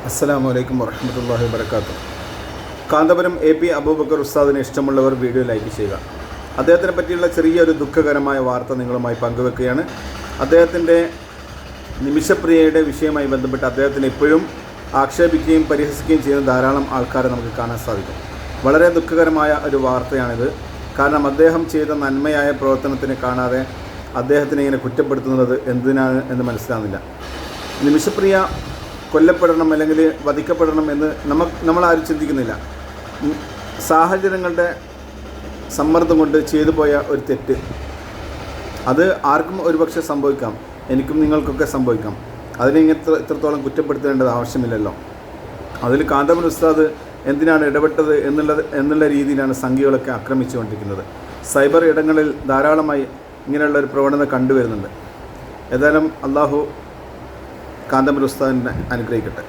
അസ്സലാമു അലൈക്കും വറഹ്മത്തുള്ളാഹി വബറകാതുഹു. കാന്തപുരം എ പി അബൂബക്കർ ഉസ്താദിന് ഇഷ്ടമുള്ളവർ വീഡിയോ ലൈക്ക് ചെയ്യുക. അദ്ദേഹത്തിനെ പറ്റിയുള്ള ചെറിയൊരു ദുഃഖകരമായ വാർത്ത നിങ്ങളുമായി പങ്കുവെക്കുകയാണ്. അദ്ദേഹത്തിൻ്റെ നിമിഷപ്രിയയുടെ വിഷയവുമായി ബന്ധപ്പെട്ട് അദ്ദേഹത്തിന് ഇപ്പോഴും ആക്ഷേപിക്കുകയും പരിഹസിക്കുകയും ചെയ്യുന്ന ധാരാളം ആൾക്കാരെ നമുക്ക് കാണാൻ സാധിക്കും. വളരെ ദുഃഖകരമായ ഒരു വാർത്തയാണിത്. കാരണം അദ്ദേഹം ചെയ്ത നന്മയായ പ്രവർത്തനത്തിനെ കാണാതെ അദ്ദേഹത്തിനെ ഇങ്ങനെ കുറ്റപ്പെടുത്തുന്നത് എന്തിനാണ് എന്ന് മനസ്സിലാകുന്നില്ല. നിമിഷപ്രിയ കൊല്ലപ്പെടണം അല്ലെങ്കിൽ വധിക്കപ്പെടണം എന്ന് നമ്മളാരും ചിന്തിക്കുന്നില്ല. സാഹചര്യങ്ങളുടെ സമ്മർദ്ദം കൊണ്ട് ചെയ്തു പോയ ഒരു തെറ്റ്, അത് ആർക്കും ഒരുപക്ഷെ സംഭവിക്കാം, എനിക്കും നിങ്ങൾക്കൊക്കെ സംഭവിക്കാം. അതിനെ ഇത്രത്തോളം കുറ്റപ്പെടുത്തേണ്ടത് ആവശ്യമില്ലല്ലോ. അതിൽ കാന്തപുരം ഉസ്താദ് എന്തിനാണ് ഇടപെട്ടത് എന്നുള്ള രീതിയിലാണ് സംഘികളൊക്കെ ആക്രമിച്ചുകൊണ്ടിരിക്കുന്നത്. സൈബർ ഇടങ്ങളിൽ ധാരാളമായി ഇങ്ങനെയുള്ള ഒരു പ്രവണത കണ്ടുവരുന്നുണ്ട്. ഏതായാലും അള്ളാഹു കാന്തപുരം ഉസ്താദിനെ അനുഗ്രഹിക്കട്ടെ.